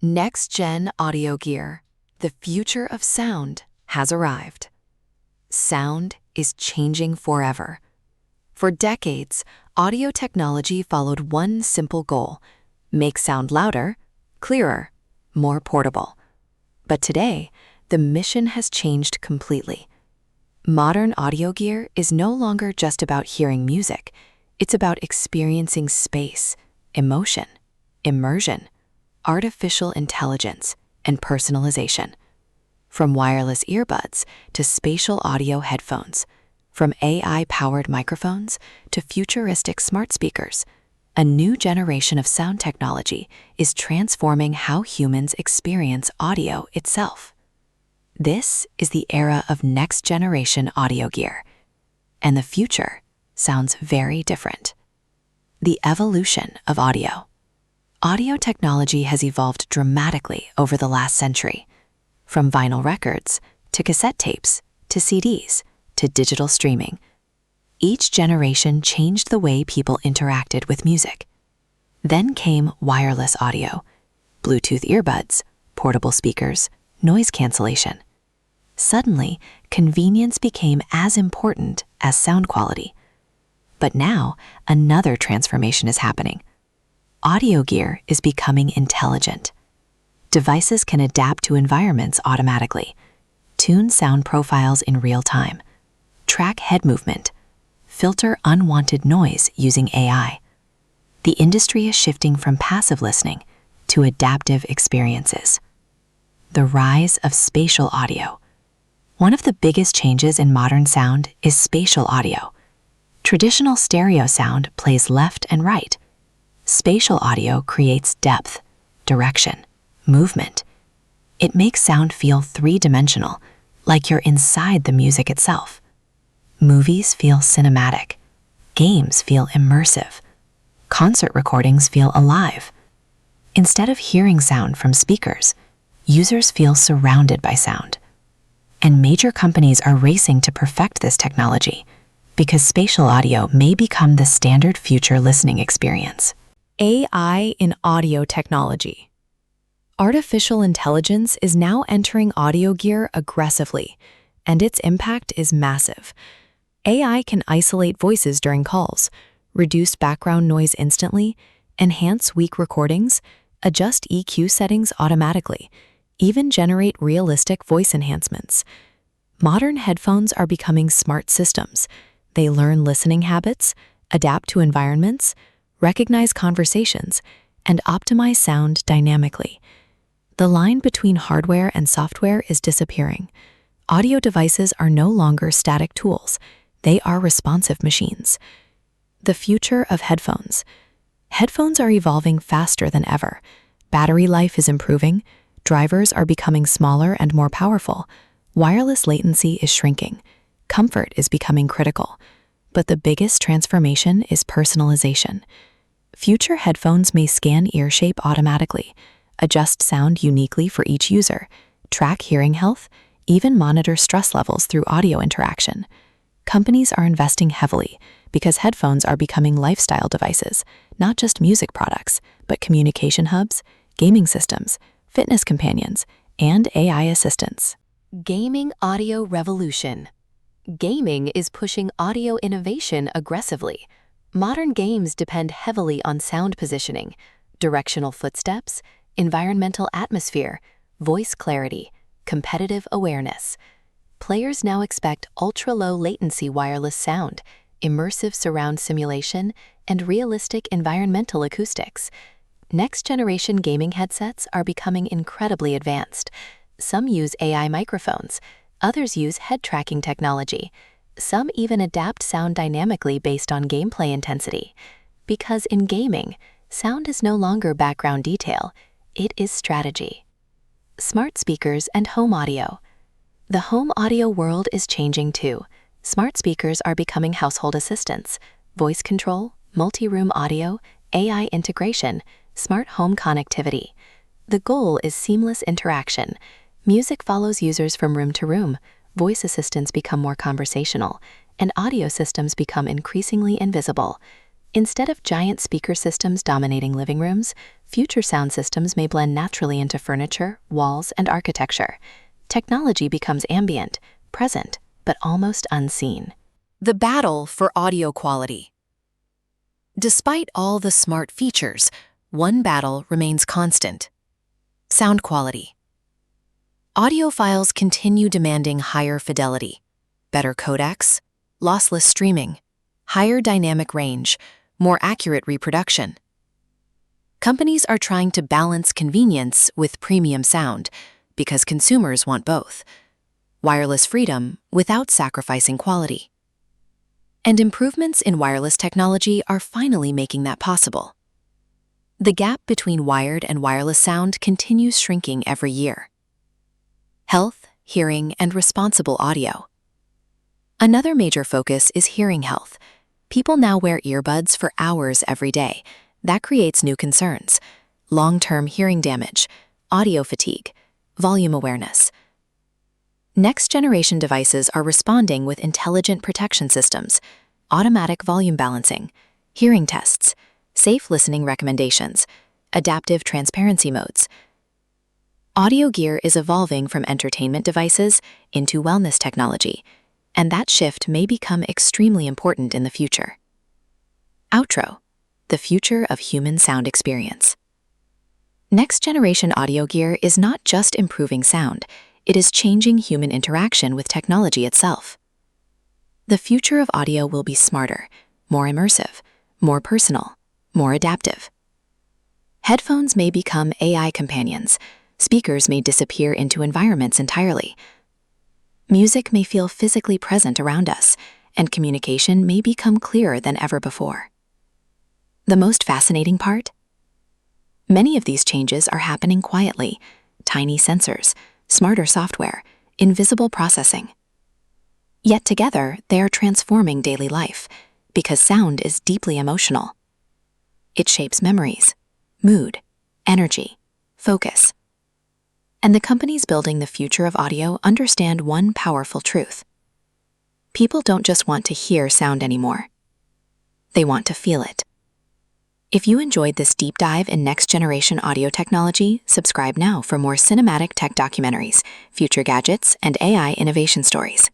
Next-gen AudioGear, the future of sound, has arrived. Sound is changing forever. For decades, audio technology followed one simple goal: make sound louder, clearer, more portable. But today, the mission has changed completely. Modern AudioGear is no longer just about hearing music. It's about experiencing space, emotion, immersion, artificial intelligence, and personalization. From wireless earbuds to spatial audio headphones, from AI-powered microphones to futuristic smart speakers, a new generation of sound technology is transforming how humans experience audio itself. This is the era of next-generation AudioGear, and the future sounds very different. The evolution of audio. Audio technology has evolved dramatically over the last century, from vinyl records to cassette tapes to CDs to digital streaming. Each generation changed the way people interacted with music. Then came wireless audio, Bluetooth earbuds, portable speakers, noise cancellation. Suddenly, convenience became as important as sound quality. But now, another transformation is happening. AudioGear is becoming intelligent. Devices can adapt to environments automatically, tune sound profiles in real time, track head movement, filter unwanted noise using AI. The industry is shifting from passive listening to adaptive experiences. The rise of spatial audio. One of the biggest changes in modern sound is spatial audio. Traditional stereo sound plays left and right. Spatial audio creates depth, direction, movement. It makes sound feel three-dimensional, like you're inside the music itself. Movies feel cinematic. Games feel immersive. Concert recordings feel alive. Instead of hearing sound from speakers, users feel surrounded by sound. And major companies are racing to perfect this technology because spatial audio may become the standard future listening experience. AI in audio technology. Artificial intelligence is now entering AudioGear aggressively, and its impact is massive. AI can isolate voices during calls, reduce background noise instantly, enhance weak recordings, adjust EQ settings automatically, even generate realistic voice enhancements. Modern headphones are becoming smart systems. They learn listening habits, adapt to environments, recognize conversations, and optimize sound dynamically. The line between hardware and software is disappearing. Audio devices are no longer static tools. They are responsive machines. The future of headphones. Headphones are evolving faster than ever. Battery life is improving. Drivers are becoming smaller and more powerful. Wireless latency is shrinking. Comfort is becoming critical. But the biggest transformation is personalization. Future headphones may scan ear shape automatically, adjust sound uniquely for each user, track hearing health, even monitor stress levels through audio interaction. Companies are investing heavily because headphones are becoming lifestyle devices, not just music products, but communication hubs, gaming systems, fitness companions, and AI assistants. Gaming audio revolution. Gaming is pushing audio innovation aggressively. Modern games depend heavily on sound positioning, directional footsteps, environmental atmosphere, voice clarity, competitive awareness. Players now expect ultra-low latency wireless sound, immersive surround simulation, and realistic environmental acoustics. Next-generation gaming headsets are becoming incredibly advanced. Some use AI microphones, others use head tracking technology. Some even adapt sound dynamically based on gameplay intensity. Because in gaming, sound is no longer background detail, it is strategy. Smart speakers and home audio. The home audio world is changing too. Smart speakers are becoming household assistants. Voice control, multi-room audio, AI integration, smart home connectivity. The goal is seamless interaction. Music follows users from room to room, voice assistants become more conversational, and audio systems become increasingly invisible. Instead of giant speaker systems dominating living rooms, future sound systems may blend naturally into furniture, walls, and architecture. Technology becomes ambient, present, but almost unseen. The battle for audio quality. Despite all the smart features, one battle remains constant: sound quality. Audiophiles continue demanding higher fidelity, better codecs, lossless streaming, higher dynamic range, more accurate reproduction. Companies are trying to balance convenience with premium sound because consumers want both: wireless freedom without sacrificing quality. And improvements in wireless technology are finally making that possible. The gap between wired and wireless sound continues shrinking every year. Health, hearing, and responsible audio. Another major focus is hearing health. People now wear earbuds for hours every day. That creates new concerns: long-term hearing damage, audio fatigue, volume awareness. Next-generation devices are responding with intelligent protection systems, automatic volume balancing, hearing tests, safe listening recommendations, adaptive transparency modes. AudioGear is evolving from entertainment devices into wellness technology, and that shift may become extremely important in the future. Outro: the future of human sound experience. Next-generation AudioGear is not just improving sound, it is changing human interaction with technology itself. The future of audio will be smarter, more immersive, more personal, more adaptive. Headphones may become AI companions. Speakers may disappear into environments entirely. Music may feel physically present around us, and communication may become clearer than ever before. The most fascinating part? Many of these changes are happening quietly: tiny sensors, smarter software, invisible processing. Yet together, they are transforming daily life, because sound is deeply emotional. It shapes memories, mood, energy, focus. And the companies building the future of audio understand one powerful truth: people don't just want to hear sound anymore. They want to feel it. If you enjoyed this deep dive in next-generation audio technology, subscribe now for more cinematic tech documentaries, future gadgets, and AI innovation stories.